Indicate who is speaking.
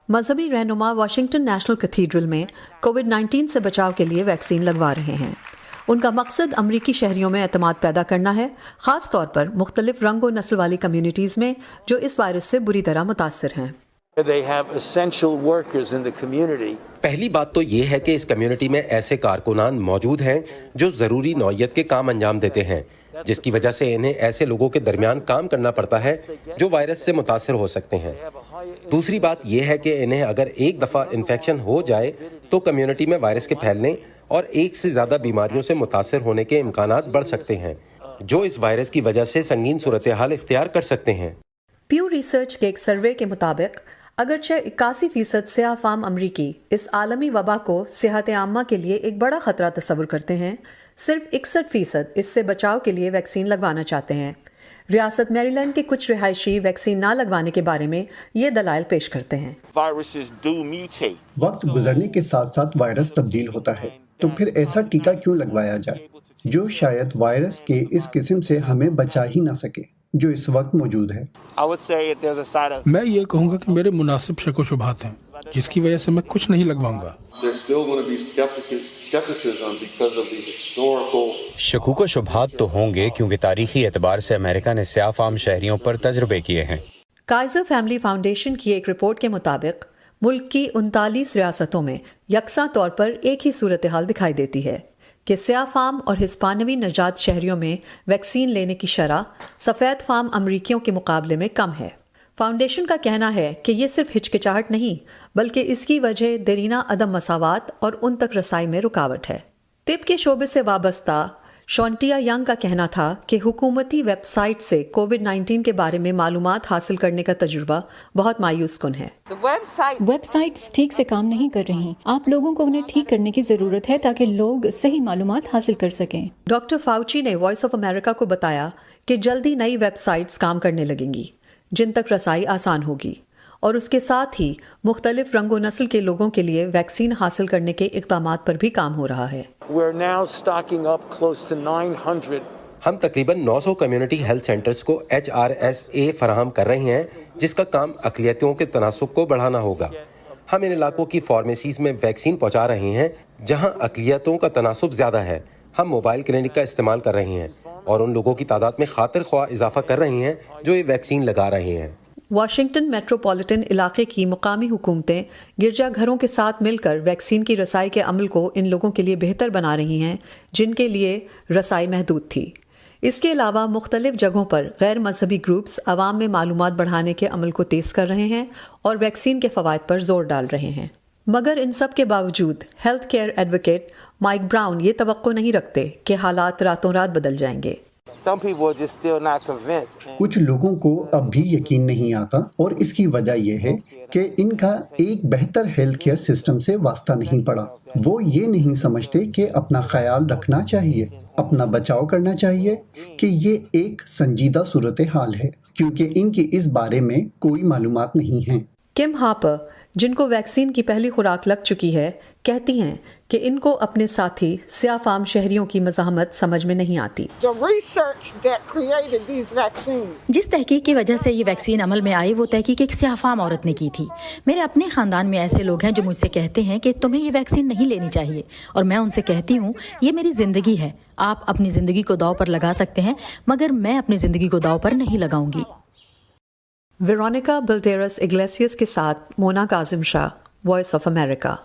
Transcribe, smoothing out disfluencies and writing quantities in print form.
Speaker 1: मजहबी रहनुमा Washington national cathedral में कोविड-19 से बचाव के लिए वैक्सीन लगवा रहे हैं। उनका मकसद अमरीकी शहरियों में एतमाद पैदा करना है, ख़ास तौर पर मुख्तलिफ रंग और नस्ल वाली कम्युनिटीज़ में जो इस वायरस से बुरी तरह मुतासर हैं।
Speaker 2: पहली बात तो ये है कि इस कम्युनिटी में ऐसे कारकुनान मौजूद हैं जो ज़रूरी नौइयत के काम अंजाम देते हैं, जिसकी वजह से इन्हें ऐसे लोगों के दरमियान काम करना पड़ता है जो वायरस से मुतासर हो सकते हैं। दूसरी बात यह है कि इन्हें अगर एक दफ़ा इन्फेक्शन हो जाए तो कम्युनिटी में वायरस के फैलने और एक से ज़्यादा बीमारियों से मुतासर होने के इम्कानात बढ़ सकते हैं, जो इस वायरस की वजह से संगीन सूरत हाल इख्तियार कर सकते हैं।
Speaker 1: प्यू रिसर्च के एक सर्वे के मुताबिक अगरचे 81% सियाह-फाम अमरीकी इस आलमी वबा को सेहत आम्मा के लिए एक बड़ा खतरा तस्वुर करते हैं, सिर्फ 61% इससे बचाव के लिए वैक्सीन लगवाना चाहते हैं। रियासत मैरीलैंड के कुछ रिहायशी वैक्सीन ना लगवाने के बारे में ये दलाइल पेश करते हैं।
Speaker 3: वक्त गुजरने के साथ साथ वायरस तब्दील होता है, तो फिर ऐसा टीका क्यों लगवाया जाए जो शायद वायरस के इस किस्म से हमें बचा ही ना सके जो इस वक्त मौजूद है।
Speaker 4: मैं ये कहूँगा कि मेरे मुनासिब शक व शुबहात हैं, जिसकी वजह से मैं कुछ नहीं लगवाऊंगा।
Speaker 5: शकूक व शुबहात तो होंगे क्योंकि तारीखी एतबार से अमेरिका ने स्याह फाम शहरियों पर तजर्बे किए हैं।
Speaker 1: काइजर फैमिली फाउंडेशन की एक रिपोर्ट के मुताबिक मुल्क की 39 रियासतों में यकसा तौर पर एक ही सूरत हाल दिखाई देती है कि स्याह फाम और हिस्पानवी नजात शहरियों में वैक्सीन लेने की शरह सफ़ेद फाम अमरीकियों के मुकाबले में कम है। फाउंडेशन का कहना है कि ये सिर्फ हिचकिचाहट नहीं बल्कि इसकी वजह देरीना अदम मसावात और उन तक रसाई में रुकावट है। तिब के शोबे से वाबस्ता शॉन्टिया यंग का कहना था कि हुकूमती वेबसाइट से कोविड-19 के बारे में मालूमात हासिल करने का तजुर्बा बहुत मायूस कुन है।
Speaker 6: वेबसाइट्स ठीक से काम नहीं कर रही। आप लोगों को उन्हें ठीक करने की जरूरत है ताकि लोग सही मालूमात हासिल कर सकें।
Speaker 1: डॉक्टर फाउची ने वॉइस ऑफ अमेरिका को बताया कि जल्दी नई वेबसाइट्स काम करने लगेंगी जिन तक रसाई आसान होगी और उसके साथ ही मुख्तलिफ रंगो नस्ल के लोगों के लिए वैक्सीन हासिल करने के इक़दामात पर भी काम हो रहा है।
Speaker 2: हम तकरीबन 900 कम्युनिटी हेल्थ सेंटर्स को HRSA फराहम कर रहे हैं, जिसका काम अक़लियतों के तनासुब को बढ़ाना होगा। हम इन इलाकों की फार्मेसीज़ में वैक्सीन पहुँचा रहे हैं जहाँ अक़लियतों का तनासुब ज़्यादा है। हम मोबाइल क्लिनिक का इस्तेमाल कर रहे हैं और उन लोगों की तादाद में खातिर ख्वाह इजाफा कर रहे हैं जो ये वैक्सीन लगा रहे हैं।
Speaker 1: वाशिंगटन मेट्रोपॉलिटन इलाके की मुकामी हुकूमतें गिरजाघरों के साथ मिलकर वैक्सीन की रसाई के अमल को इन लोगों के लिए बेहतर बना रही हैं जिनके लिए रसाई महदूद थी। इसके अलावा मुख्तलिफ जगहों पर गैर मजहबी ग्रुप्स अवाम में मालूमात बढ़ाने के अमल को तेज़ कर रहे हैं और वैक्सीन के फ़वाइद पर जोर डाल रहे हैं। मगर इन सब के बावजूद health care advocate Mike Brown ये तवक्को नहीं रखते कि हालात रातों रात बदल जाएंगे।
Speaker 3: कुछ लोगों को अब भी यकीन नहीं आता और इसकी वजह यह है कि इनका एक बेहतर हेल्थ केयर सिस्टम से वास्ता नहीं पड़ा। वो ये नहीं समझते कि अपना ख्याल रखना चाहिए, अपना बचाव करना चाहिए, कि ये एक संजीदा सूरत हाल है, क्योंकि इनकी इस बारे में कोई मालूमात नहीं है।
Speaker 1: किम हापर, जिनको वैक्सीन की पहली खुराक लग चुकी है, कहती हैं कि इनको अपने साथी स्याह फाम शहरियों की मज़ाहमत समझ में नहीं आती।
Speaker 7: जिस तहकीक की वजह से ये वैक्सीन अमल में आई वो तहकीक एक स्याह फाम औरत ने की थी। मेरे अपने ख़ानदान में ऐसे लोग हैं जो मुझसे कहते हैं कि तुम्हें ये वैक्सीन नहीं लेनी चाहिए, और मैं उनसे कहती हूँ ये मेरी ज़िंदगी है, आप अपनी ज़िंदगी को दाव पर लगा सकते हैं मगर मैं अपनी ज़िंदगी को दाव पर नहीं लगाऊंगी।
Speaker 1: वेरोनिका बिल्डेरस इग्लेसियस के साथ Mona Kazim Shah, voice of America.